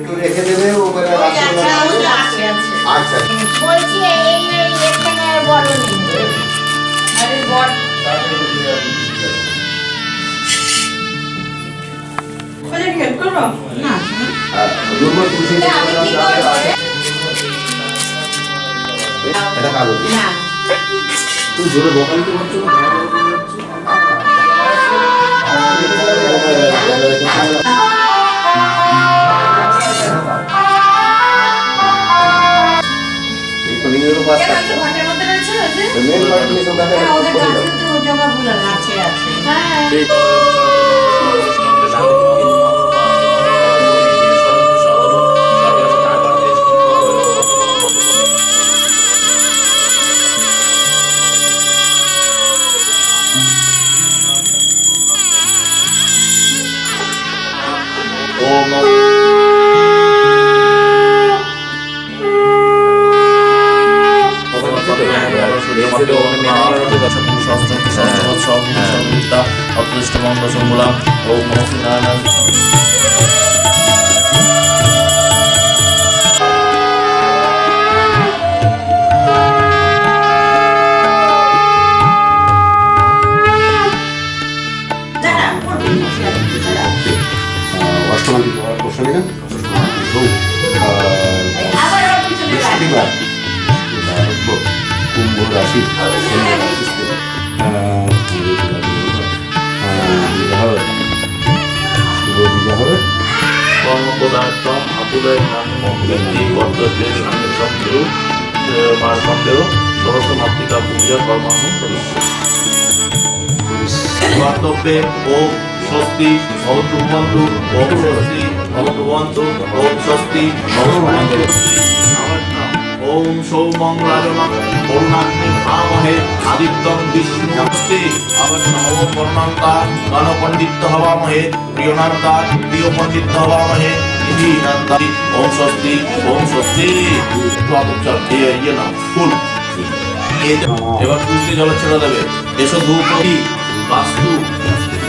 একটু রেখে দেবে ওপরে আচ্ছা বলছি এই এখানে আর বড় নেই আরে বড় বলে হেল্প করো না রুমে খুশি এটা কালো না তুই জোরে বকাল তো করছো না পনিরের পাস্তা ঘরের মধ্যে রয়েছে যে মেন মার্কেটে সব দেখা ওদের গাছে তো জবা ফুল আছে হ্যাঁ অদৃষ্টমন্দ সম্বলাম ওম নমঃ শিবায় অষ্টমান্তি প্রশ্নে না বৃহস্পতিবার কুম্ভ রাশি কর্মপদার্থম আপুদয় নামী পদ্ধতির সন্দেহ মার সন্দেহ ষোড়শ মাতৃকা পূজা কর্মাহ কর্তব্যে ওম স্বস্তি ভবতু ভবন্তু ওম স্বস্তি ভবতু ভবন্তু ওম স্বস্তি ভবতু ভবন্তু ওম সৌমঙ্গলাজনং করুণাগ্নি ভামহে আদিত্যং বিষ্ণুস্তে আবর্ণ ওম বর্ণান্তা গণপণ্ডিত হবামহে প্রিয়নান্তা প্রিয় পণ্ডিত হবামহে নিধিনান্তা ওম স্বস্তি ওম স্বস্তি একটু আদর ইয়ে না ফুল এবার তুলসী জল ছেড়ে দেবে এসো ধূপতি বাস্তু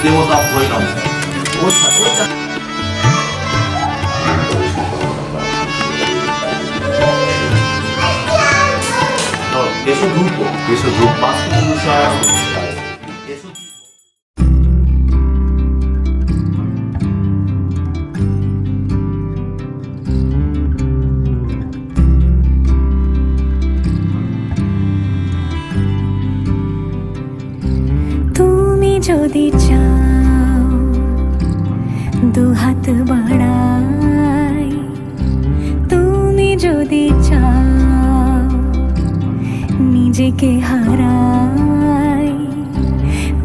দেবতা ভৈরব এসো ধূপ বাস্তু পুরুষায় এসো তুমি যদি চাও দুহাত বাড়াই তুমি যদি চাও নিজেকে হারাই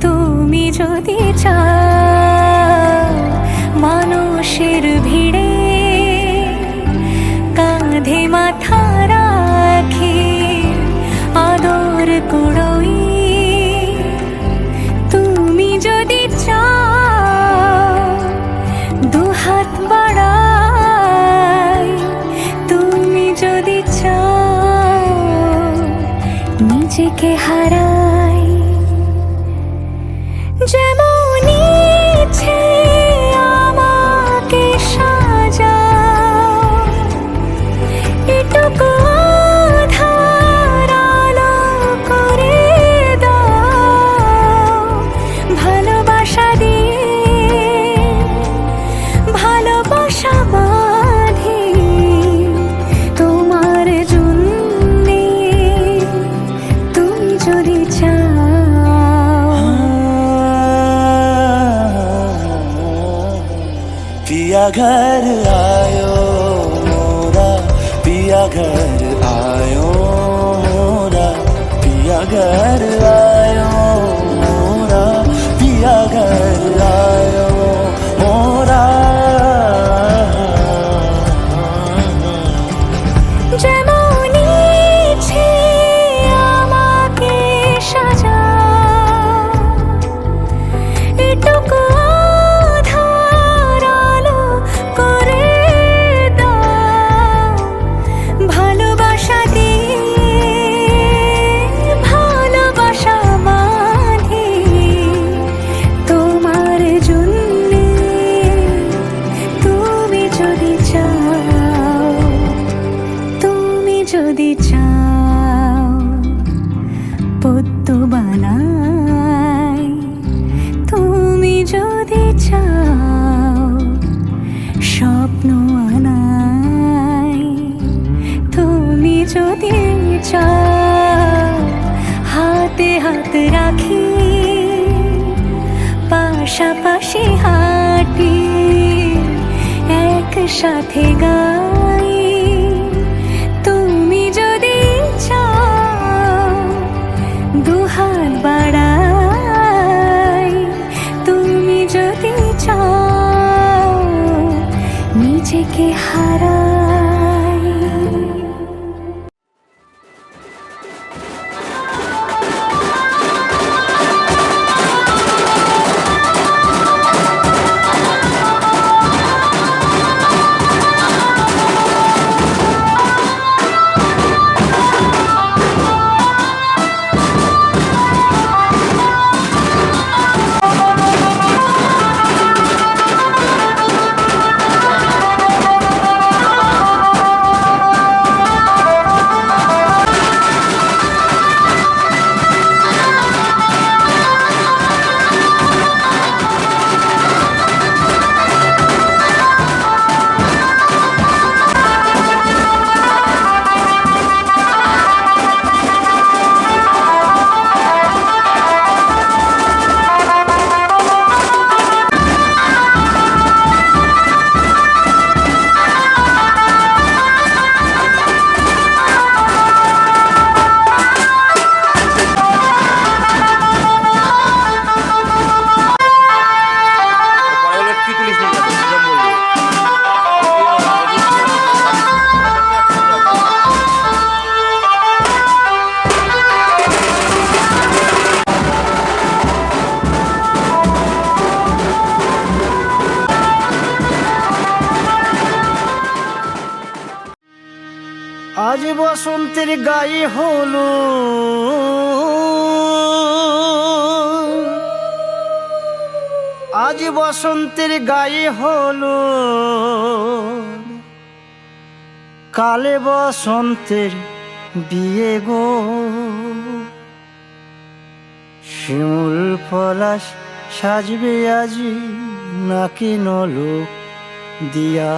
তুমি যদি চাও মানুষের ভিড়ে কাঁধে মাথা রাখি আদর কুড়োই তুমি যদি চাও দুহাত বাড়াই তুমি যদি চাও নিজেকে হারাই যেমন ইচ্ছে আমাকে সাজাও এটুকু আধার আলো করে দাও ভালোবাসা দিয়ে ভালোবাসা বাঁধি তোমার জন্যে তুমি যদি চাও पिया घर आयो मोरा पिया घर आयो मोरा पिया घर आयो मोरा पिया घर आयो मोरा যেমন ইচ্ছে আমাকে সাজাও এটুকু আধার আলো করে দাও ভালোবাসা দিয়ে ভালোবাসা পাশাপাশি হাঁটি, একসাথে গাই। তুমি যদি চাও দুহাত বাড়াই, তুমি যদি চাও নিজেকে হারাই। আজ বসন্তের গায়ে হলো, আজ বসন্তের গায়ে হলো, কালে বসন্তের বিয়ে গো। শিমুল পলাশ সাজবে আজি নাকি নলোক দিয়া।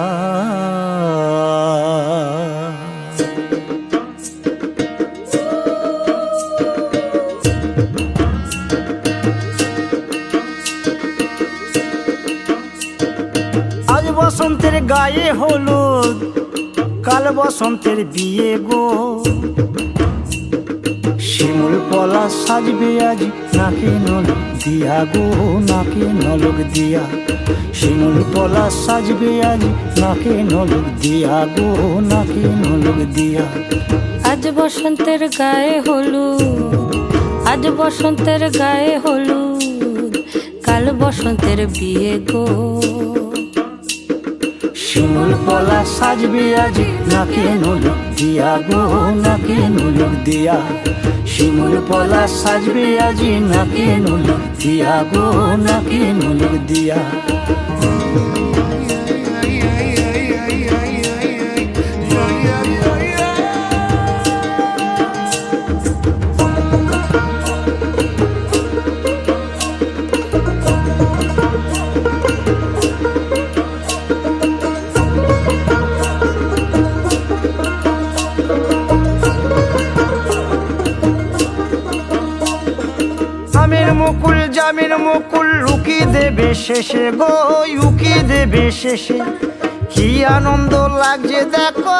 আজ বসন্তের গায়ে হলুদ, কাল বসন্তের বিয়ে গো। শিমুল পলাশ সাজবে আজ নাকি নলক দিয়া গো, নাকি নলক দিয়া। শিমুল পলাশ সাজবে আজ নাকি নলক দিয়া গো, নাকি নলক দিয়া। আজ বসন্তের গায়ে হলুদ, আজ বসন্তের গায়ে হলুদ, কাল বসন্তের বিয়ে গো। শিমুল পলাশ সাজবে আজ নাকি নলক দিয়া গো, নাকি নলক দিয়া। শিমুল পলাশ সাজবে আজ নাকি নলক দিয়া গো, নাকি নলক দিয়া। আমের মুকুল জামের মুকুল লুকি দেবে শেষে গো, উকি দেবে শেষে। কি আনন্দ লাগছে দেখো,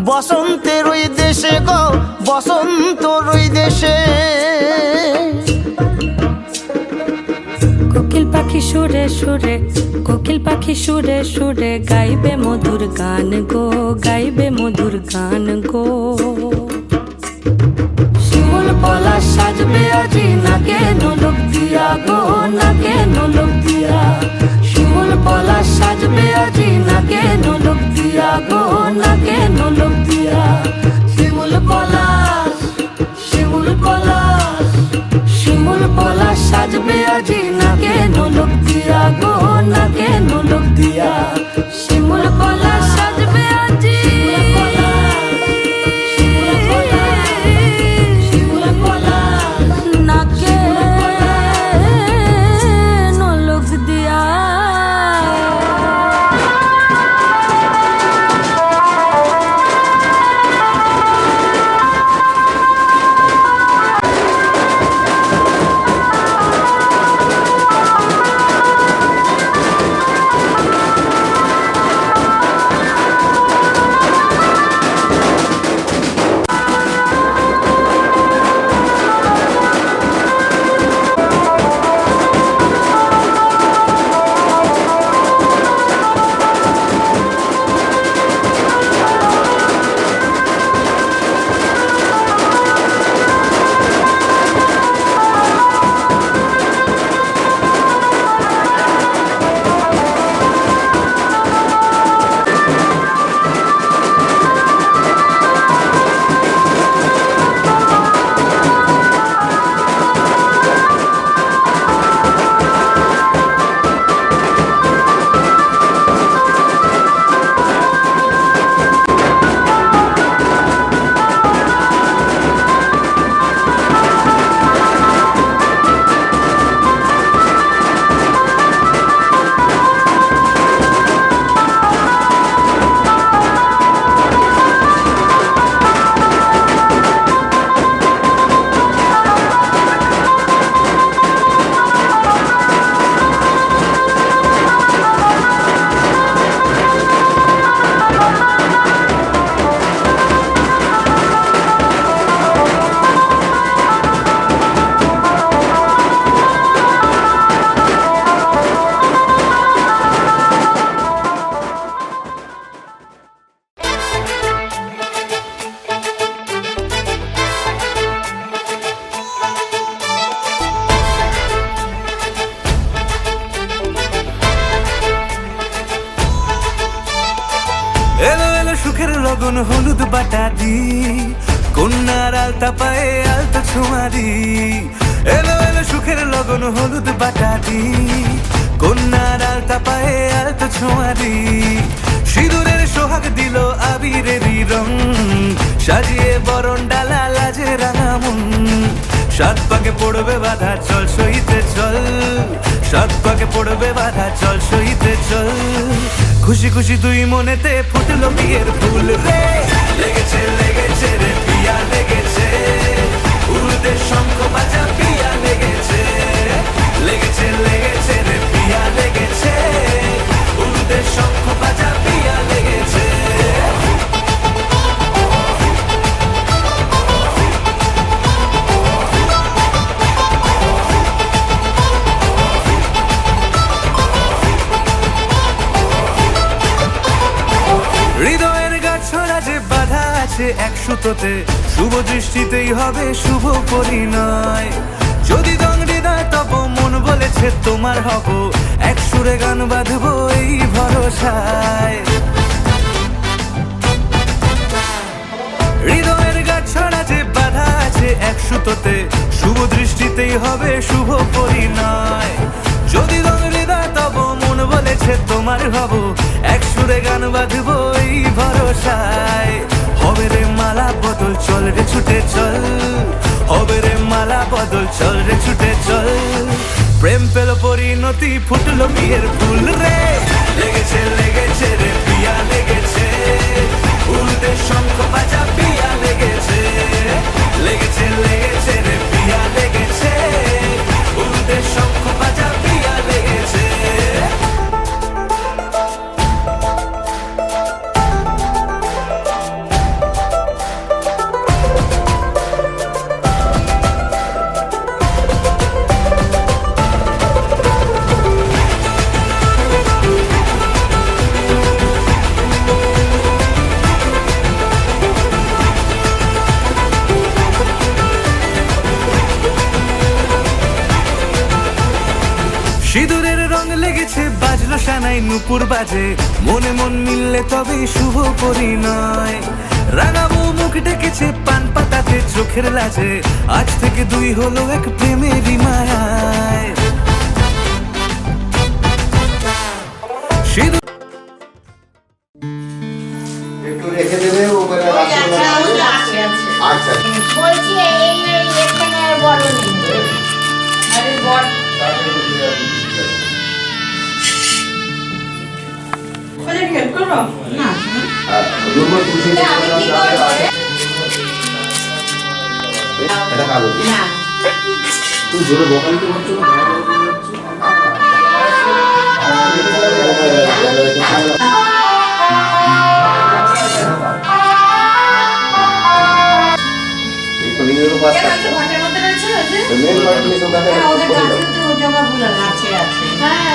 বসন্তের ওই দেশে গো, বসন্তর ওই দেশে। কোকিল পাখি সুরে সুরে, কোকিল পাখি সুরে সুরে গাইবে মধুর গান গো, গাইবে মধুর গান গো। শিমুল পলাশ সাজবে আজি নাকে নলক দিয়া গো, নাকে নলক দিয়া। শিমুল পলাশ সাজবে আজি নাকে নলক দিয়া গো, নাকে নলক দিয়া। শিমুল পলাশ, শিমুল পলাশ, শিমুল পলাশ সাজবে আজি নাকে নলক দিয়া গো, নাকে নলক দিয়া। শিমুল পলাশ সাজবে আজি, নাকে নলক দিয়া। লগন হলুদ বাটা দি, কন্যার আলতা পায়ে আলতা ছোঁয়া দি। এলো এলো সুখের লগন হলুদ বাটা দি, কন্যার আলতা পায়ে আলতা ছোঁয়া দি। সিঁদুরের সোহাগ দিল আবিরেরই রং, সাজিয়ে বরণ ডালা লাজে রাঙা মন। সাত পাকে পড়বে বাধা চল সইতে চল, সাত পাকে পড়বে বাধা চল সইতে চল। খুশি খুশি দুই মনেতে ফুটলো বিয়ের ফুল রে, লেগেছে লেগেছে রে পিয়া লেগেছে, উলুদের শঙ্খ বাজা পিয়া লেগেছে, লেগেছে লেগেছে রে পিয়া লেগেছে, উলুদের শঙ্খ বাজা পিয়া লেগেছে। হৃদয়ের গাছড়া যে বাধা আছে এক সুতোতে, শুভ দৃষ্টিতেই হবে শুভ পরিণয়। যদি দং হৃদয় তব মন বলেছে তোমার হব, এক সুরে গান বাঁধবো এই ভরসায়। হৃদয়ের গাছড়া যে বাধা আছে এক সুতোতে, শুভ দৃষ্টিতেই হবে শুভ পরিণয়। যদি দং হৃদয় তব মন বলেছে তোমার হব, এক সুরে গান বাঁধবো এই ভরসায়। হবে রে মালা বদল চল রে ছুটে চল, হবে রে মালা বদল চল রে ছুটে চল। প্রেম পেল পরিণতি ফুটলো বিয়ের ফুল রে, লেগেছে লেগেছে রে পিয়া লেগেছে, উলুদের শঙ্খ বাজা পিয়া লেগেছে, লেগেছে লেগেছে রে পিয়া লেগেছে, উলুদের শঙ্খ বাজা পিয়া লেগেছে। সিঁদুরের রং লেগেছে বাজলো সানাই নুপুর বাজে, মনে মন মিললে তবে শুভ পরিণয়। রাঙাবো মুখ ডেকেছে পান পাতাতে চোখের লাজে, আজ থেকে দুই হলো এক প্রেমেরই মায়ায়। সিঁদুর একটু রেখে দেবে ওপরে আছে, আছে। আচ্ছা বলছি এই এখানে আর বড় নেই। আরে বড় না, দুর্বল খুশি আমি কি করবো? এটা কাগজ না তুই জোরে বকালিতে করছো না নিজেরও পাস করছে ঘরের মধ্যে রয়েছে ওই যে? মেন পার্ট নিয়ে সব হ্যাঁ, ওদের গাছে তো জবা ফুল আছে আছে। হ্যাঁ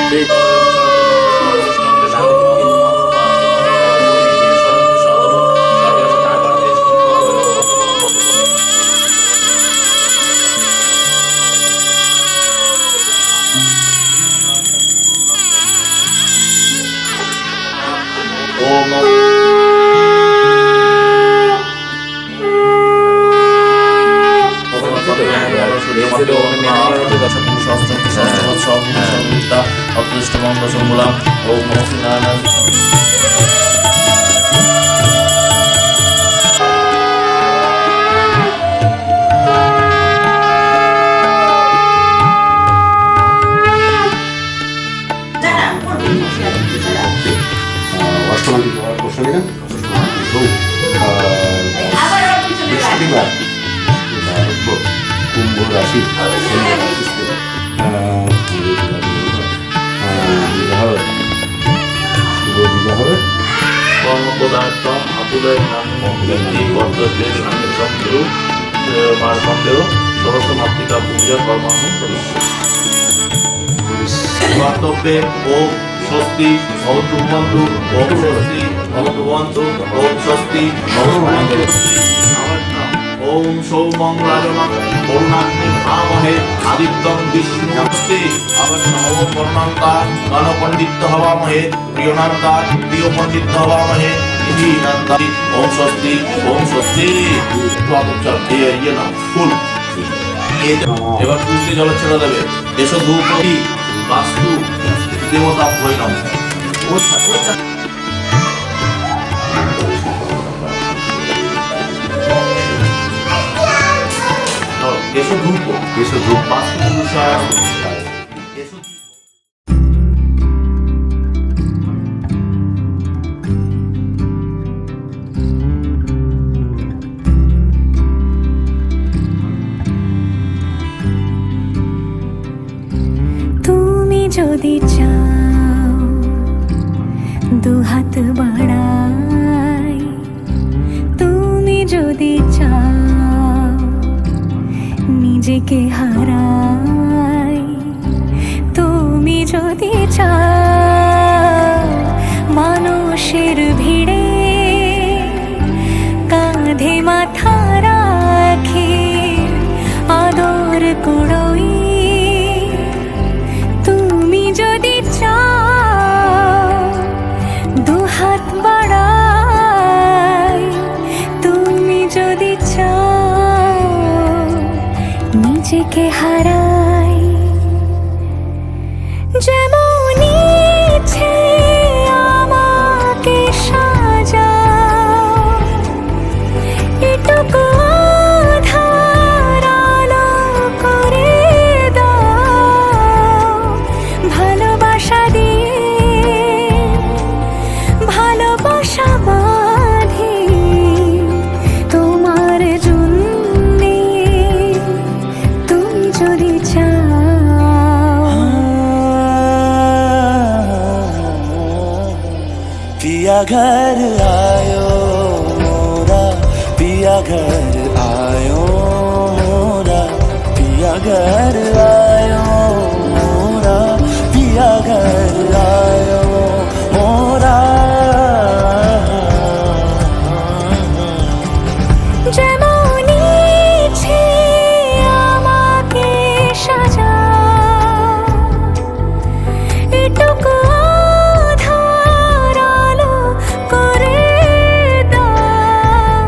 অদৃষ্টমঙ্গ সম্মূলাম ওম নমঃ শিবায়। অষ্টমান্তি প্রশ্ন দিলাম আবার ওর পিছনে লাগে। বৃহস্পতিবার কুম্ভ রাশি বিবাহ শুভ বিবাহ কর্মপদার্থম আতুলয় নামী পদ্ধতির সন্দেহ মার সন্দেহ ষোড়শ মাতৃকা পূজা কর্মাণ কর্তব্যে ওম স্বস্তি ভবতু ভবন্তু ওম স্বস্তি ভবতু ভবন্তু ওম স্বস্তি ভবতু ভবন্তু। ওম সৌমঙ্গলাজনং করুণাগ্নি ভামহে আদিত্যং বিষ্ণুমস্তি আবর্ণ ওম বর্ণান্তা গণপণ্ডিত হবামহে প্রিয়নান্তা প্রিয় পণ্ডিত হবামহে ওম স্বস্তি ওম স্বস্তি। একটু আদর চাল ইয়ে না ফুল। এবার তুলসী জলে ছেড়ে দেবে। এসো ধূপ বাস্তু দেবতা হইলাম। এসো ধূপ বাস্তু পুরুষায় এসো দীপ। তুমি যদি চাও দুহাত বাড়াই, তুমি যদি চাও নিজেকে হারাই, তুমি যদি চাও মানুষের ভিড়ে কাঁধে মাথা রাখি আদর কুড়োই, তুমি যদি চাও দুহাত বাড়াই, তুমি যদি চাও নিজেকে হারাই, যেমন ইচ্ছে আমাকে সাজাও, এটুকু আধার আলো করে দাও, ভালোবাসা দিয়ে ভালোবাসা বাঁধি তোমার জন্যে, তুমি যদি চাও। पिया घर आयो मोरा, पिया घर आयो मोरा, पिया घर आयो मोरा, पिया घर आयो मोरा। যেমন ইচ্ছে আমাকে সাজাও, এটুকু আধার আলো করে দাও,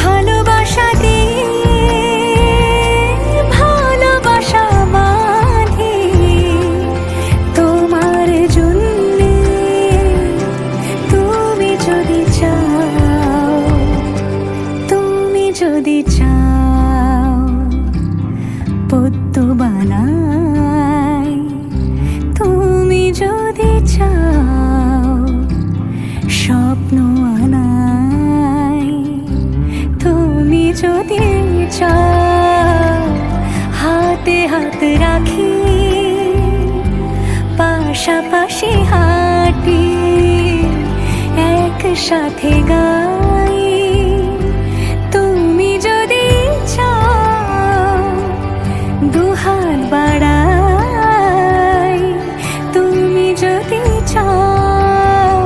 ভালোবাসা দিয়ে ভালোবাসা বাঁধি তোমার জন্যে, তুমি যদি চাও, তুমি যদি চাও পদ্ম বানাই, তুমি যদি চাও স্বপ্ন আনাই, তুমি যদি চাও হাতে হাত রাখি পাশাপাশি হাঁটি একসাথে গাই, তুমি যদি চাও দুহাত বাড়াই, তুমি যদি চাও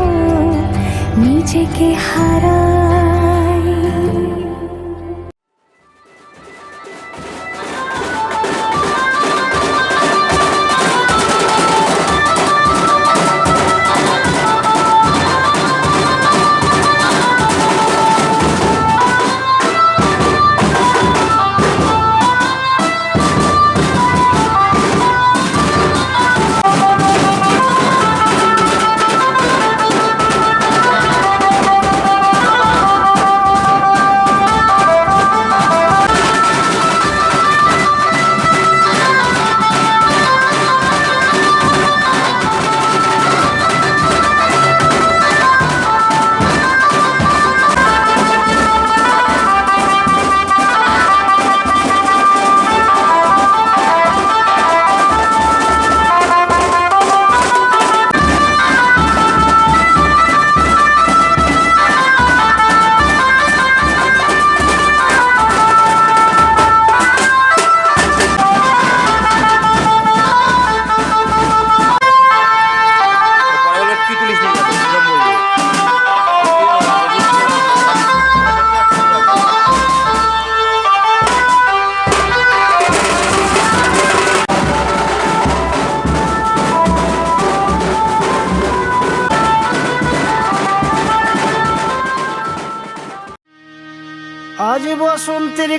নিজেকে হারাই।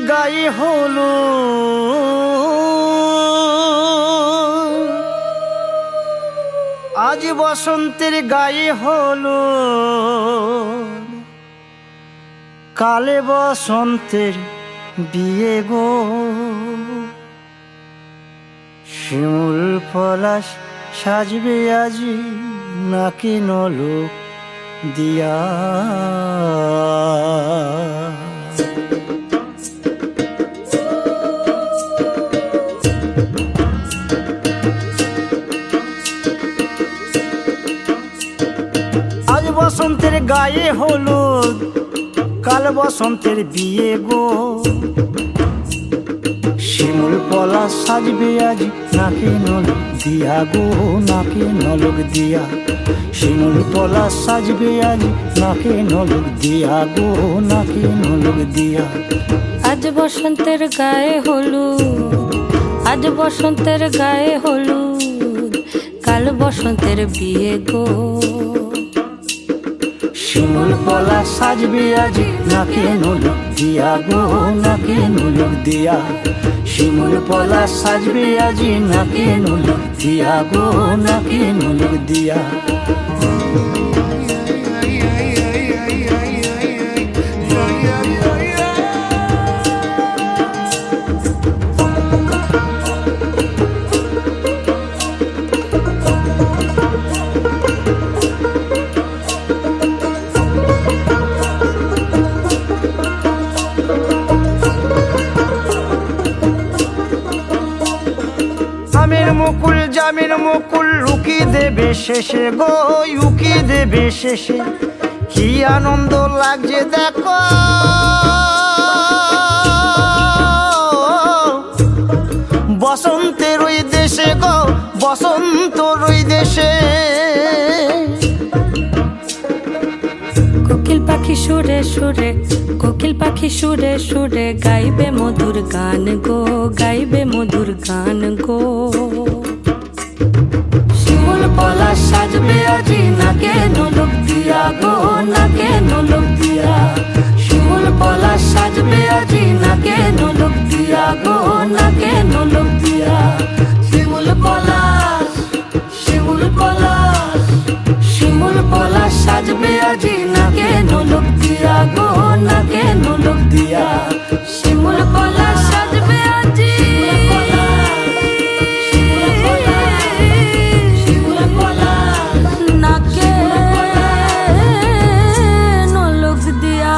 গায়ে হলো আজ বসন্তের গায়ে হলো কালে বসন্তের বিয়ে গো শিমুল পলাশ সাজবে আজি নাকে নলক দিয়া আজ বসন্তের গায়ে হলুদ কাল বসন্তের বিয়ে গো শিমুল পলাশ সাজবে আজ নাকে নলক দিয়া গো নাকে নলক দিয়া শিমুল পলাশ সাজবে আজ নাকে নলক দিয়া গো নাকে নলক দিয়া আজ বসন্তের গায়ে হলুদ আজ বসন্তের গায়ে হলুদ কাল বসন্তের বিয়ে গো শিমুল পলাশ সাজবে আজ নাকে নলক দিয়া গো নাকে নলক দিয়া শিমুল পলাশ সাজবে আজ নাকে নলক দিয়া গো নাকে নলক দিয়া আমের মুকুল জামের মুকুল লুকি দেবে শেষে গো উকি দেবে শেষে কি আনন্দ লাগছে দেখো বসন্তের ওই দেশে গো বসন্তর ওই দেশে কোকিল পাখি সুরে সুরে কোকিল পাখি সুরে সুরে গাইবে মধুর গান গো গাইবে মধুর গান গো শিমুল পলাশ সাজবে আজি নাকে নলক দিয়া গো নাকে নলক দিয়া শিমুল পলাশ সাজবে আজি নাকে নলক দিয়া গো নাকে নলক দিয়া শিমুল পলাশ শিমুল পলাশ শিমুল পলাশ সাজবে আজি নাকে নলক দিয়া গো নাকে নলক দিয়া শিমুল পলাশ সাজবে আজি নাকে নলক দিয়া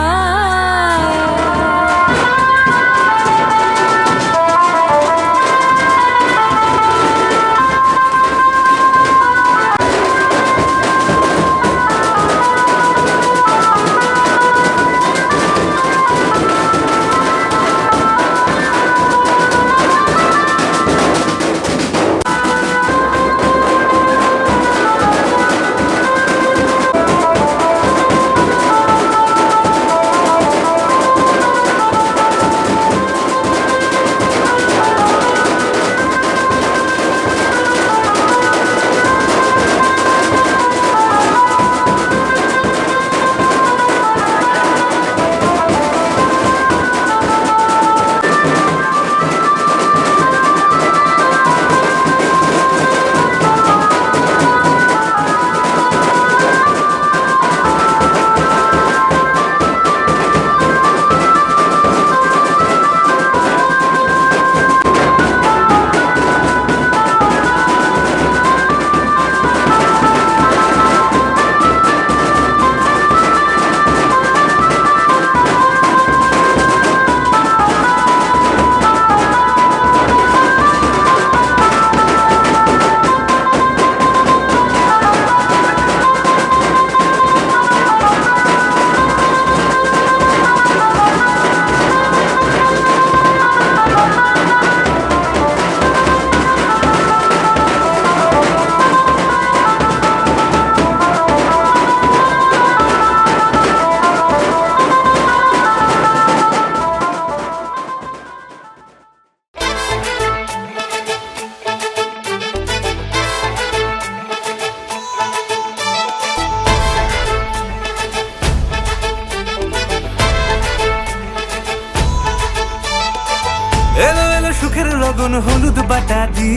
দি,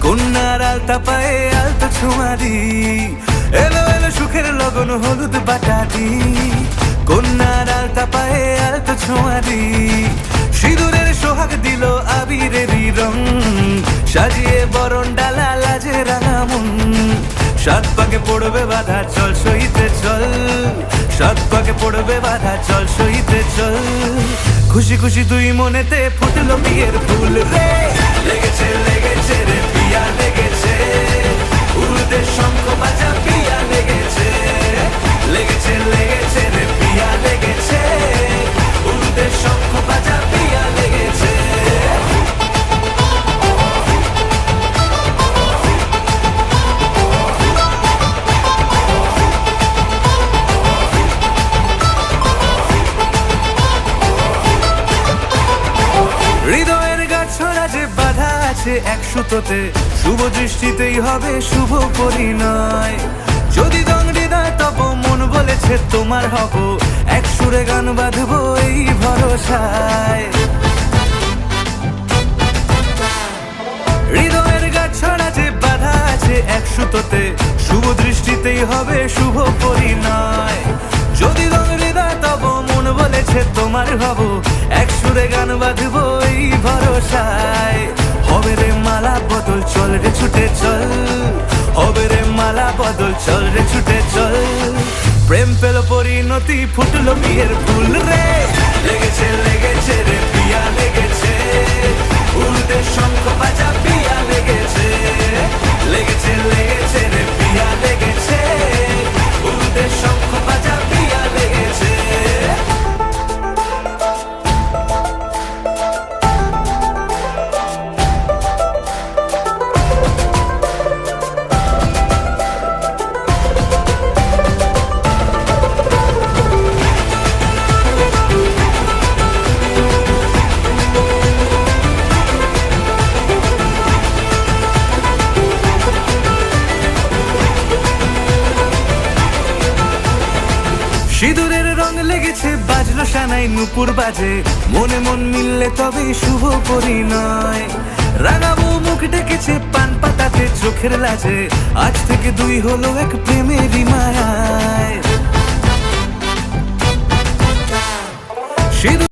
কন্যার আলতা পায়ে আলতো ছোঁয়া দি, এলো এলো সুখের লগন হলুদ বাটা দি, কন্যার আলতা পায়ে আলতো ছোঁয়া দি, সিঁদুরের সোহাগ দিল আবিরেরই রং, সাজিয়ে বরণ ডালা লাজে রাঙা মন, সাত পাকে পড়বে বাধা চল সইতে চল, সাত পাকে পড়বে বাধা চল সইতে চল, খুশি খুশি দুই মনেতে ফুটলো বিয়ের ফুল রে, লেগেছে লেগেছে রে পিয়া লেগেছে, উলুদের শঙ্খ বাজা পিয়া লেগেছে, লেগেছে লেগেছে রে পিয়া লেগেছে, উলুদের শঙ্খ বাজা পিয়া লেগেছে। হৃদয়ের গাছড়া যে বাধা আছে এক সুতোতে, শুভ দৃষ্টিতেই হবে শুভ পরিণয়, যদি দং হৃদয় তব মন বলেছে তোমার হব, এক সুরে গান বাঁধবো এই ভরসায়, হৃদয়ের গাছড়া যে বাধা আছে এক সুতোতে, শুভ দৃষ্টিতেই হবে শুভ পরিণয়, যদি দং হৃদয় তব মন বলেছে তোমার হব, এক সুরে গান বাঁধবো এই ভরসায়, হবে রে মালা বদল চল রে ছুটে চল, হবে রে মালা বদল চল রে ছুটে চল, প্রেম পেল পরিণতি ফুটলো বিয়ের ফুল রে, লেগেছে লেগেছে রে পিয়া লেগেছে, উলুদের শঙ্খ বাজা পিয়া লেগেছে, লেগেছে লেগেছে রে পিয়া লেগেছে, উলুদের শঙ্খ বাজা পিয়া লেগেছে। সিঁদুরের রং লেগেছে বাজলো সানাই নুপুর বাজে, মনে মন মিললে তবে শুভ পরিণয়, রাঙাবো মুখ ডেকেছে পান পাতাতে চোখের লাজে, আজ থেকে দুই হলো এক প্রেমেরই মায়ায়।